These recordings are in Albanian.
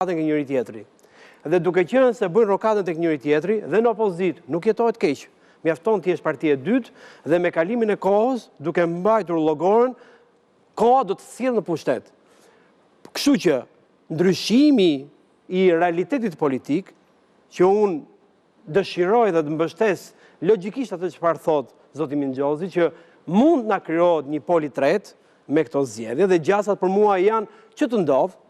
rokatën ke njëri tjetri. Dhe duke qenë se bëjnë rokatën tek njëri tjetri dhe në opozit nuk jetohet keq. Mjafton ti jesh partia e dytë dhe me kalimin e kohës, duke mbajtur llogoren, koha do të sjellë në pushtet. Kështu që ndryshimi i realitetit politik, që unë dëshiroj dhe të mbështes logjikisht atë çfarë thot zoti Mingjozi, që mund na krijohet një pol i tretë me këto zgjedhje dhe gjasat për mua janë që të ndodh,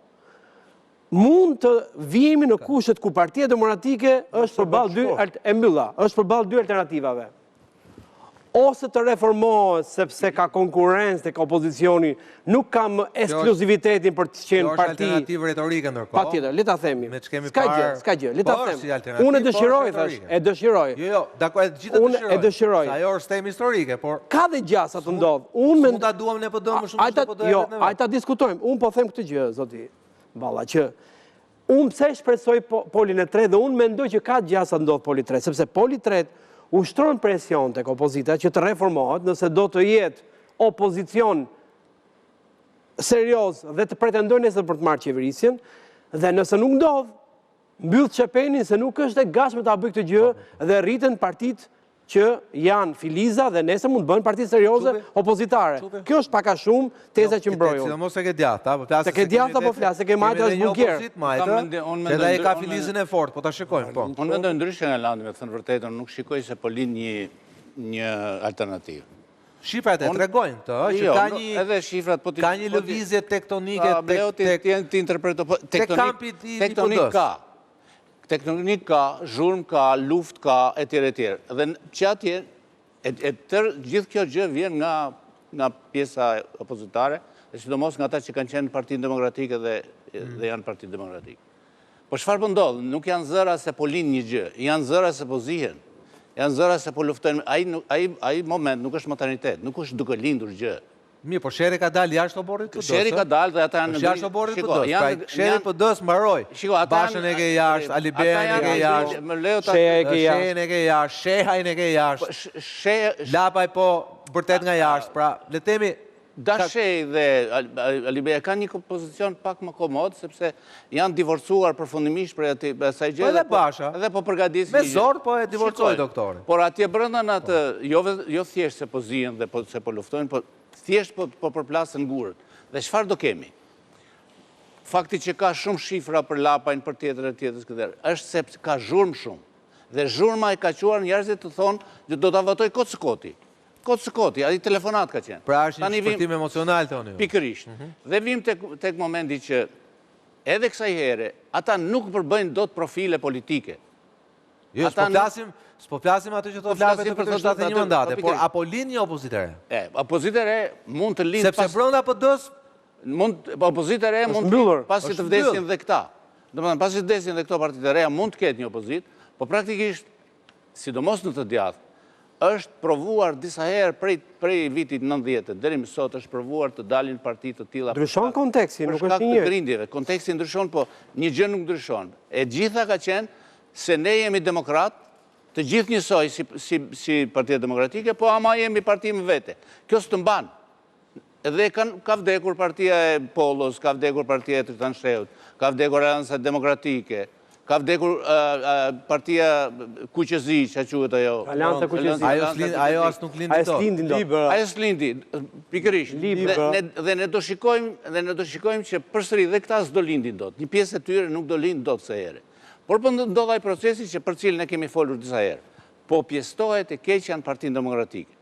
mund të vijemi në kushtet ku Partia Demokratike është përballë dy alternativave. Ose të reformohet sepse ka konkurrencë tek opozicioni, nuk ka më ekskluzivitetin për të qenë parti. Kjo është alternativë retorike ndërkohë. Patjetër, le ta themi. S'ka gjë, le ta them. Unë e dëshiroj thash, e dëshiroj. Jo, dakor, gjithë Unë e dëshiroj. Ajo është temë historike, por ka dhe gjasa të ndodh. Unë mund ta duam ne PD më shumë se po do. Jo, hajta diskutojmë. Unë po them këtë gjë, zoti Balla, që unë pse shpresoj polin e tretë dhe unë mendoj që ka gjasa të ndodh poli i tretë, sepse poli i tretë ushtron presion tek opozita që të reformohet, nëse do të jetë opozicion serioz dhe të pretendojnë nesër për të marrë qeverisjen, dhe nëse nuk ndodh, mbyll çepenin se nuk është e gatshme ta bëjë këtë gjë dhe rriten partitë që janë filiza dhe nesër mund të bëhen parti serioze opozitare. Kjo është pak a shumë teza që mbroj unë. Sidomos se ke djathta, po flas. Se ke djathta po flas, se ke majtë as bukier. Se ai ka filizën e fortë, po ta shikojmë, po. Unë mendoj ndryshe nga Landi, me thënë vërtetën, nuk shikoj se po lind një alternativë. Shifrat e tregojnë të, që ka një edhe shifrat po ka një lëvizje tektonike tek interpretoj tektonik ka. Tektonik ka, zhurmë ka, luft ka, etj. Dhe që atje, gjithë kjo gjë vjen nga pjesa opozitare, dhe sidomos nga ata që kanë qenë Partinë Demokratike dhe janë Partinë Demokratike. Po çfarë po ndodh? Nuk janë zëra se po lind një gjë, janë zëra se po zihen, janë zëra se po luftojnë. Ai moment nuk është modernitetet, nuk është duke lindur gjë. Mirë, po shere ka dalë jashtë oborrit PD-s. Sheri ka dalë dhe ata janë jashtë oborrit PD-s. Sheri PD-s mbaroi. Bashën e ke jashtë, Alibean e ke jashtë, Shehin e ke jashtë, Shehajn e ke jashtë. Lapaj po vërtet nga jashtë. Pra, le themi Dashej dhe Alibea kanë një pozicion pak më komod, sepse janë divorcuar përfundimisht për asaj gjë. Po edhe Basha. Edhe po përgatisin. Me zor po e divorcoi doktorin. Por atje brenda në atë, jo thjesht se po zihen dhe se po luftojnë, po thjesht po përplasën gurët. Dhe çfarë do kemi? Fakti që ka shumë shifra për Lapajn, për tjetër këtë, është sepse ka zhurmë shumë. Dhe zhurma e ka quar njerëzit të thonë që do ta votoj Kocëkoti. Kocëkoti, ai telefonat ka qenë. Pra është një shpërtim emocional thoni ju. Pikërisht. Dhe vim tek momenti që edhe kësaj here ata nuk përbëjnë dot profile politike. Jo, s'po flasim atë që thotë Lapaj për 71 mandate, por apo lind një opozitë re? Opozitë re mund të lindë sepse brenda PD-s opozitë re mund pasi të vdesin dhe këta. Domethënë pasi të vdesin dhe këto partitë e reja mund të ketë një opozitë, por praktikisht sidomos në të djathtë është provuar disa herë prej vitit 90 deri më sot është provuar të dalin parti të tilla. Ndryshon konteksti, nuk është një gjë. Konteksti ndryshon, po një gjë nuk ndryshon. E gjitha ka qenë se ne jemi demokrat, të gjithë njësoj si Partia Demokratike, po ama jemi parti më vete. Kjo s'të mban. Edhe ka vdekur Partia e Pollos, ka vdekur Partia e Tritan Sheut, ka vdekur Alansa Demokratike, ka vdekur Partia Kuqezi, që quhet ajo. Alansa Kuqezi. Ajo as nuk lindi dot. Ajo s'lindi, pikërisht. Dhe ne do shikojmë që përsëri dhe këta s'do lindin dot. Një pjesë e tyre nuk do lind dot se here. Por për ndodh ai procesi që për cilën ne kemi folur disa herë. Po pjestohet e keq janë Partinë Demokratike.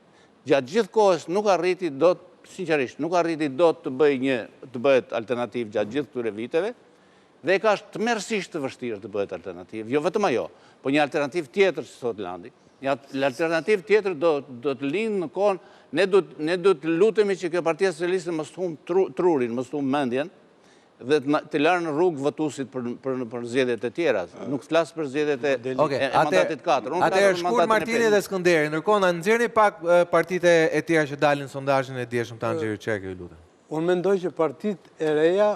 Gjatë gjithë kohës nuk arriti dot, sinqerisht, nuk arriti dot të bëhet alternativë gjatë gjithë këtyre viteve. Dhe ka tmerrsisht të vështirë të bëhet alternativë, jo vetëm ajo, po një alternativë tjetër, si thot Landi. Një alternativë tjetër do të lindë në kohën, ne do të lutemi që kjo Partia Socialiste mos humbë trurin, mos humbë mendjen, dhe të larë në rrugë votuesit për zgjedhjet e tjera. Nuk flas për zgjedhjet e mandatit 4. Atëherë Shkur Martini dhe Skënderi, ndërkohë na nxjerrni pak partitë e tjera që dalin sondazhin e dieshëm tanë Xhiri Çeki, ju lutem. Unë mendoj që partitë e reja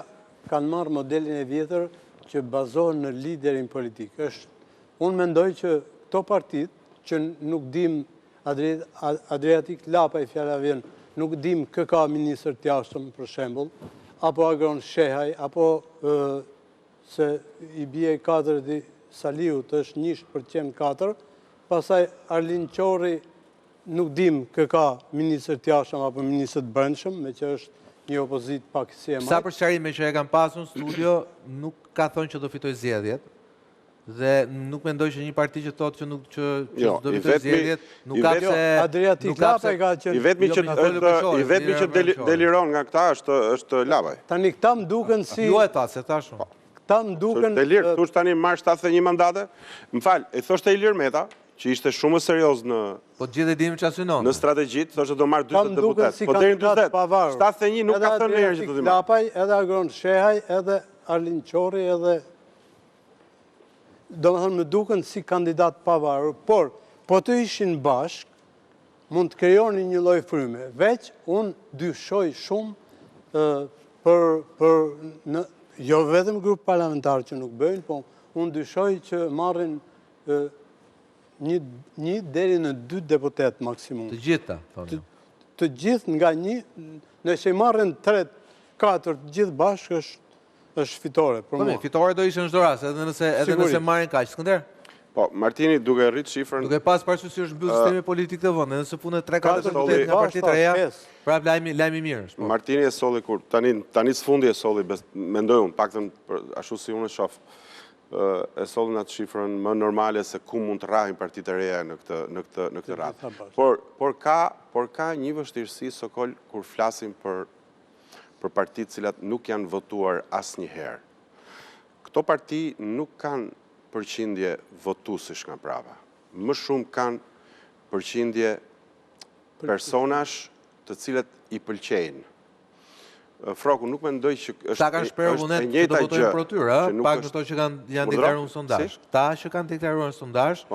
kanë marrë modelin e vjetër që bazohen në liderin politik. Unë mendoj që këto partitë që nuk dim Adriatik Lapaj fjala vjen, nuk dim kë ka ministër të jashtëm për shembull, apo Agron Shehaj, apo se i bie 4 di Saliut është 1% 4, pasaj Arlin Qori nuk dim kë ka ministër t'jashëm apo ministër të brendshëm, me që është një opozit pak si e Sa majtë. për sqarime që e kam pasur në studio, nuk ka thonë që do fitoj zgjedhjet. Dhe nuk mendoj që një parti që thotë që nuk që do fitoj zgjedhjet, nuk ka pse Adriatik Lapaj ka qenë. I vetmi që deliron nga këta është Lapaj. Tani këta më duken si... Jo e ta, se ta shumë. Këta më duken... Delir, thush tani marrë 71 mandate, më falë, e thoshte Ilir Meta, që ishte shumë serios në... Po gjithë e dimë që asynon. Në strategjit, thoshte do marrë 20 deputet. Si Po deri në kandidat 20, pavarur. 71 nuk ka thënë njerë që të dhimë. Lapaj, edhe Agron Shehaj, edhe Arlin Qori, edhe... Do më thënë më duken si kandidat pavarur, por po të ishin bashk, mund të krejoni një lloj fryme. Veç, unë dyshoj shumë jo vetëm grup parlamentar që nuk bëjnë, po unë dyshoj që marrin një deri në 2 deputet maksimum. Të gjitha, thonë. Të gjithë nga një, nëse i marrin 3, 4, të gjithë bashkë është fitore. Fitore do ishte në çdo rast, edhe nëse marrin kaq. Skënder? Po, Martini duke rrit shifrën... Duke pas parasysh që është mbyll sistemi politik të vendit, nëse punë 3-4 deputet nga partitë e reja, prap lajmi mirë është. Martini e solli kur tani sfundi e solli, mendoj unë, paktën ashtu si unë e shoh, e solli atë shifrën më normale se ku mund të rrahin partitë e reja në këtë radhë. Por ka një vështirësi sokol kur flasim për partitë cilat nuk janë votuar asnjëherë. Këto parti nuk kanë përqindje votuesish nga prava. Më shumë kanë përqindje personash të cilët i pëlqejnë. Froku, nuk mendoj që është ta kanë shprehur vullnet që do votojnë për tyre, pak në to që janë deklaruar në sondazh. Ta që kanë deklaruar në sondazh,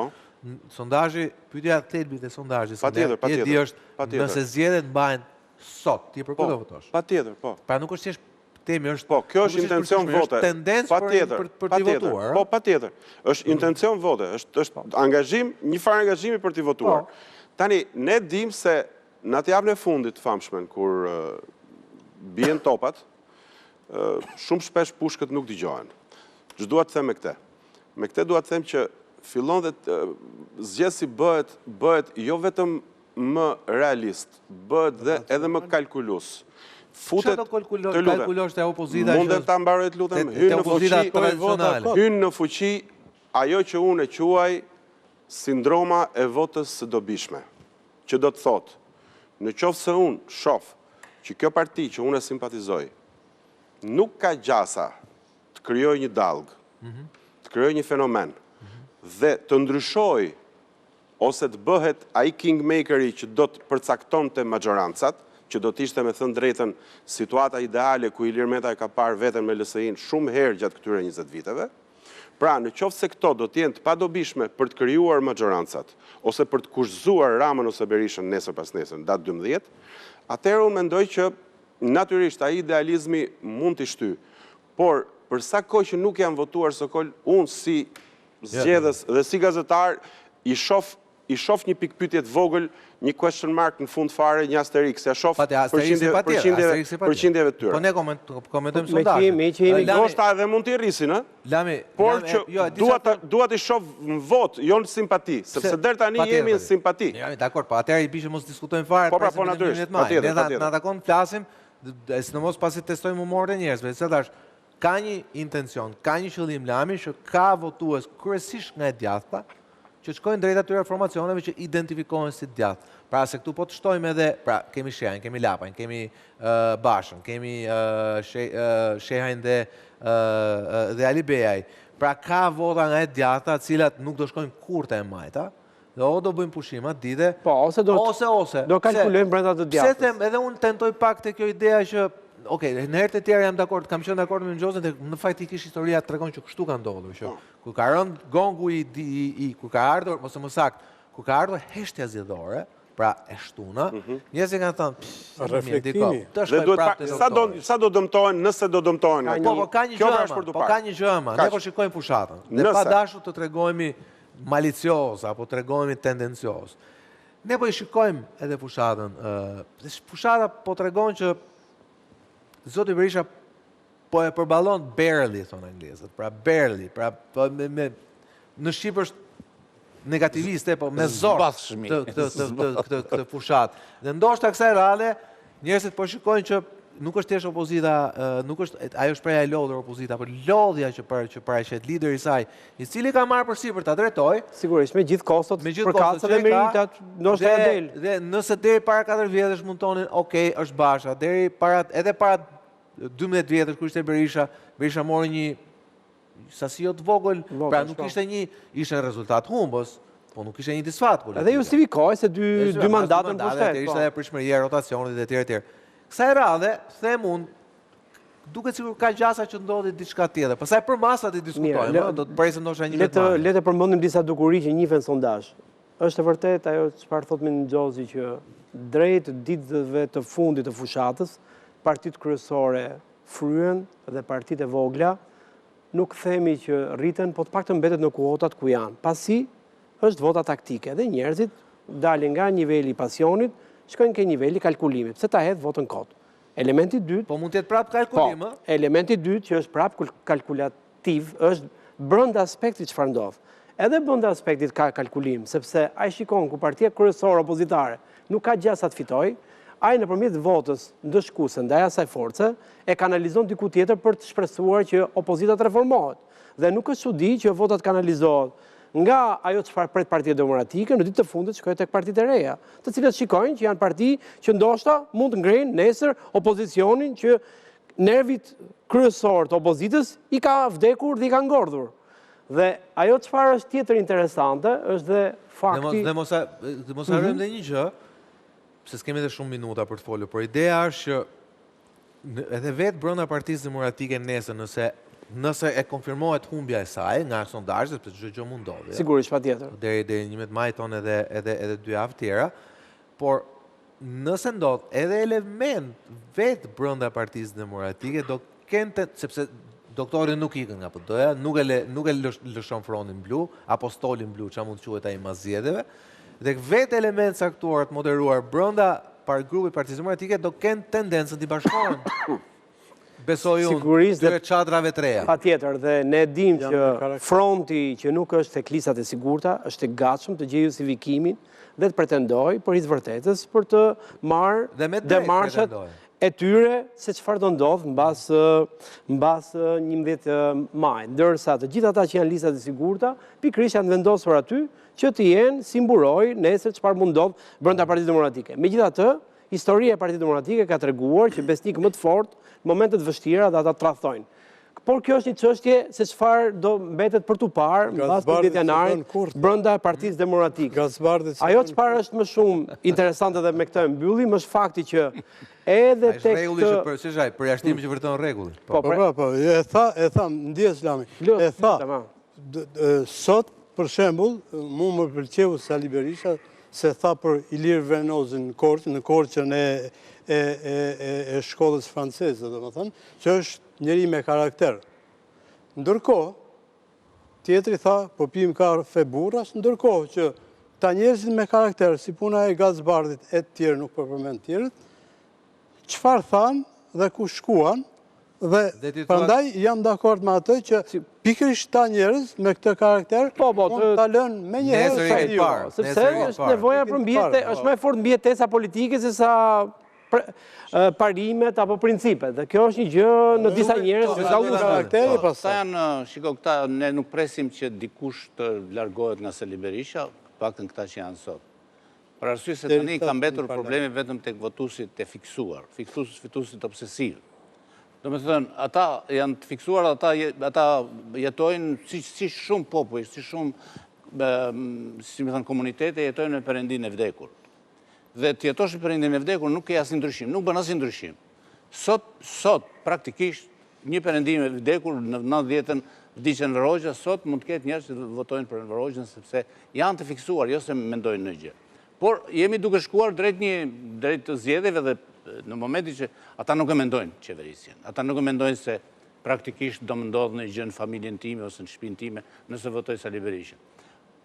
sondazhi, pyetja thelbit e sondazhit, patjetër, nëse zgjedhjet mbahen sot, ti për këtë do votosh. Patjetër, po. Pra nuk është thjesht temi është... Po, kjo është intencion vote. Është tendencë për t'i votuar. Po, patjetër. është intencion vote. është angazhim, një farë angazhimi për t'i votuar. Tani, ne dim se në atë javën e fundit famshmen, kur bien topat, shumë shpesh pushkët nuk dëgjohen. Që dua të them me këtë? Me këtë dua të them që fillon dhe zgjedhësi bëhet jo vetëm më realist, bëhet dhe edhe më kalkulus. Futet të kalkulosh të opozita që... Mundet të mbaroj të lutem, hynë në fuqi ajo që unë e quaj sindroma e votës së dobishme. Që do të thotë, në qoftë se unë shoh që kjo parti që unë e simpatizoj nuk ka gjasa të krijoj një dallg, të krijoj një fenomen dhe të ndryshoj ose të bëhet ai kingmakeri që do të përcaktonte maxhorancat, që do t'ishte me thënë drejtën situata ideale ku Ilir Meta e ka parë veten me LSI-n shumë herë gjatë këtyre 20 viteve. Pra, në qoftë se këto do t'jenë të padobishme për të krijuar maxhorancat ose për të kushzuar Ramën ose Berishën nesër pas nesër, datë 12, atëherë unë mendoj që natyrisht ai idealizmi mund t'i shty. Por për sa kohë që nuk janë votuar sokol, unë si zgjedhës dhe si gazetar i shoh një pikpyetje të vogël, një question mark në fund fare, një asterik, se shoh përqindjeve të tyre. Po ne komentojmë sondazhin. Ndoshta edhe mund t'i rrisin, por që dua t'i shoh në vot, jo në simpati, sepse deri tani jemi në simpati. Dakor, po atëherë i bishë mos diskutojmë fare. Po natyrisht, patjetër. Ne takon flasim, sidomos pasi testojmë humorën e njerëzve, se thash, ka një intencion, ka një qëllim Lami që ka votues kryesisht nga e djathta, që shkojnë drejt atyre formacioneve që identifikohen si djathtë. Pra se këtu po të shtojmë edhe, pra kemi Shehajn, kemi Lapajn, kemi Bashën, kemi Shehajn dhe Ali Beaj. Pra ka vota nga e djathta, cilat nuk do shkojnë kurrë te e majta, dhe o do bëjmë pushimat dite, ose do kalkulojmë brenda të djathtës. Edhe unë tentoj pak të kjo idea që okej, në herët e tjera jam dakord, kam qenë dakord me Nxozën, dhe në faktikisht historia tregon që kështu ka ndodhur, që kur ka rënë gongu kur ka ardhur, ose më saktë, kur ka ardhur heshtja zgjedhore, pra e shtuna, njerëzit kanë thënë, reflektimi. Sa do dëmtohen, nëse do dëmtohen. Po ka një gjëma, ne po shikojmë fushatën, dhe pa dashur të tregojmë malicioz apo të tregojmë tendencioz. Ne po i shikojmë edhe fushatën, fushata po tregon që Zoti Berisha po e përballon barely, thonë anglezët. Pra barely, pra në Shqip është negativiste, po me zor këtë fushat. Dhe ndoshta kësaj rale, njerëzit po shikojnë që nuk është thjesht opozita, nuk është ajo shpreha e lodhur opozita, por lodhja që paraqet lideri i saj, i cili ka marrë përsipër ta drejtojë. Sigurisht, me gjithë kostot, përkatësat dhe meritat, ndoshta ja del. Dhe nëse deri para 4 vjetësh mund tonin, okay, është Basha, edhe para 12 vjetësh kur ishte Berisha mori një sasi jo të vogël, pra nuk ishte ishte rezultat humbës, po nuk ishte një disfat politik. Edhe justifikoj se dy mandatën për shtet. Ishte edhe prishmëria, rotacionit dhe tjerë. Kësaj radhe, them unë, duket sikur ka gjasa që ndodhi diçka tjetër. Pastaj për masat i diskutojmë, do të presim ndoshta një vetë. Le të përmendim disa dukuri që njihen sondazh. Është e vërtet ajo çfarë thot Minxhozi që drejt ditëve të fundit të fushatës, partitë kryesore fryen dhe partitë e vogla nuk themi që rriten, po të paktën mbetet në kuotat ku janë. Pasi është vota taktike dhe njerëzit dalin nga niveli i pasionit, shkojnë ke niveli kalkulimit, pse ta hedh votën kot. Elementi i dytë, po mund të jetë prapë kalkulim, ë? Elementi i dytë që është prapë kalkulativ është brenda aspektit çfarë ndodh. Edhe brenda aspektit ka kalkulim, sepse ai shikon ku partia kryesore opozitare nuk ka gjasa të fitojë, ai nëpërmjet votës ndëshkuese ndaj asaj force e kanalizon diku tjetër për të shpresuar që opozita të reformohet. Dhe nuk është çudi që votat kanalizohet nga ajo çfarë pret Partia Demokratike në ditë të fundit shkojnë tek partitë e reja, të cilët shikojnë që janë parti që ndoshta mund të ngrejnë nesër opozicionin që nervit kryesor të opozitës i ka vdekur dhe i ka ngordhur. Dhe ajo çfarë është tjetër interesante është dhe fakti. Dhe mos harrojmë edhe një gjë, se s'kemi edhe shumë minuta për të folur, por ideja është që edhe vetë brenda Partisë Demokratike nesër nëse e konfirmohet humbja e saj nga sondazhet, sepse çdo gjë mund ndodhi. Sigurisht, patjetër. Deri 11 maj tonë edhe 2 javë tjera, por nëse ndodh edhe element vetë brenda Partisë Demokratike do kenë sepse doktori nuk ikën nga PD-ja, nuk e lëshon frontin blu, apo stolin blu, çfarë mund të quhet ai mas zgjedhjeve, dhe vetë element caktuar të moderuar brenda grupit Partisë Demokratike do kenë tendencën të bashkohen. Besoj unë, dyre çadrave të reja. Patjetër, dhe ne dim që fronti që nuk është tek listat e sigurta, është i gatshëm të gjejë justifikimin dhe të pretendojë për hir vërtetës për të marrë demarshët e tyre se çfarë do ndodh mbas 11 maj. Ndërsa të gjithë ata që janë listat e sigurta, pikërisht janë vendosur aty që të jenë si mburoj nesër çfarë mund ndodh brenda Partisë Demokratike. Megjithatë, historia e Partisë Demokratike ka treguar që besnik më të fortë në momente të vështira dhe ata tradhtojnë. Por kjo është një çështje se çfarë do mbetet për tu parë mbas 10 janarit brenda Partisë Demokratike. Ajo çfarë është më shumë interesante dhe me këtë e mbyllim është fakti që edhe tek rregulli që përjashtimi që vërteton rregullin. Po, e tha ndjes Islami. E tha sot për shembull, mua më pëlqeu Sali Berisha se tha për Ilir Venozin në Korçën e shkollës franceze, domethënë, që është njëri me karakter. Ndërkohë, tjetri tha, po pim kafe burras, ndërkohë që ta njerëzit me karakter, si puna e Gazbardit e të tjerë, nuk përmend tjerët, çfarë thanë dhe ku shkuan, dhe prandaj jam dakord me atë që pikërisht ta njerëz me këtë karakter mund ta lënë me një herë sepse është nevoja për mbiete, është më fort mbietesa politike se sa parimet apo principet. Dhe kjo është një gjë në disa njerëz që dalluar karakteri, pastaj janë, shiko, këta ne nuk presim që dikush të largohet nga Sali Berisha, paktën këta që janë sot. Për arsye se tani ka mbetur problemi vetëm tek votuesit e fiksuar, fituesit obsesiv. Do me thënë, ata janë të fiksuar, ata jetojnë si shumë popull, si shumë, si me thënë, komunitete jetojnë në perëndinë e vdekur. Dhe të jetosh në perëndinë e vdekur nuk ke asnjë ndryshim, nuk bën asnjë ndryshim. Sot, praktikisht, një perëndim e vdekur në 90-ën vdiqën Rogja, sot mund të ketë njerëz që votojnë për Rogjën sepse janë të fiksuar, jo se mendojnë në gjë. Por jemi duke shkuar drejt zgjedhjeve dhe në momentin që ata nuk e mendojnë qeverisjen. Ata nuk e mendojnë se praktikisht do më ndodhë në gjë në familjen time ose në shtëpinë time nëse votoj Sali Berisha.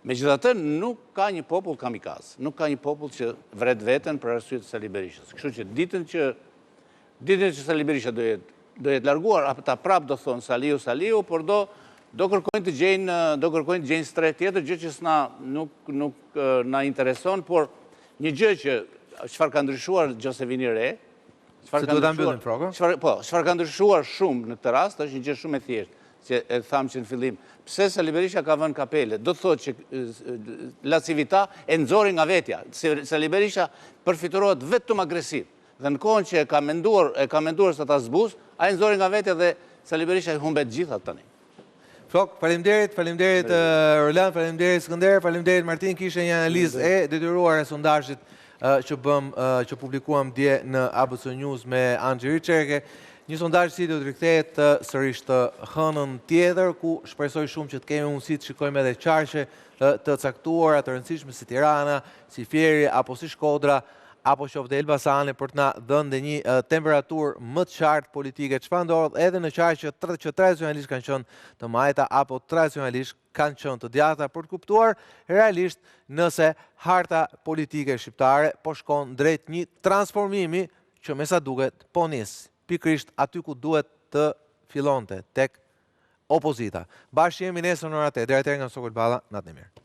Megjithatë, nuk ka një popull kamikaz, nuk ka një popull që vret veten për arsye të Sali Berishës. Kështu që ditën që Sali Berisha do jetë jetë larguar, ata prap do thonë Saliu, por do kërkojnë të gjejnë stret tjetër, gjë që nuk na intereson, por një gjë që çfarë ka ndryshuar Gjosevini Re, çfarë ka ndryshuar shumë në këtë rast, është një gjë shumë e thjeshtë, që e thamë që në fillim, pse Sali Berisha ka vënë kapele, do të thotë që la civita e nxori nga vetja, Sali Berisha përfiturohet vetëm agresiv, dhe në kohën që e ka menduar se ta zbuz, a e nxori nga vetja dhe Sali Berisha i humbet gjithat tani. Flok, faleminderit Roland, faleminderit Skënder, faleminderit Martin, kishe një analizë e detyruar e sondazhit që publikuam dje në ABC News me Angeli Çerke. Një sondazh si do të rikthehet sërish të hënën tjetër, ku shpresoj shumë që të kemi mundësi të shikojmë edhe qarqe të caktuara, të rëndësishme si Tirana, si Fieri, apo si Shkodra, apo qoftë Elbasani, për të na dhënë një temperaturë më të qartë politike, çfarë ndodh edhe në qarqe që tradicionalisht kanë qenë të majta apo tradicionalisht kanë qenë të djata, për të kuptuar realisht nëse harta politike shqiptare po shkon drejt një transformimi që me sa duket po nis pikërisht aty ku duhet të fillonte, tek opozita. Bashkë jemi nesër në orën 8. Deri atëherë nga Sokol Balla, natën e mirë.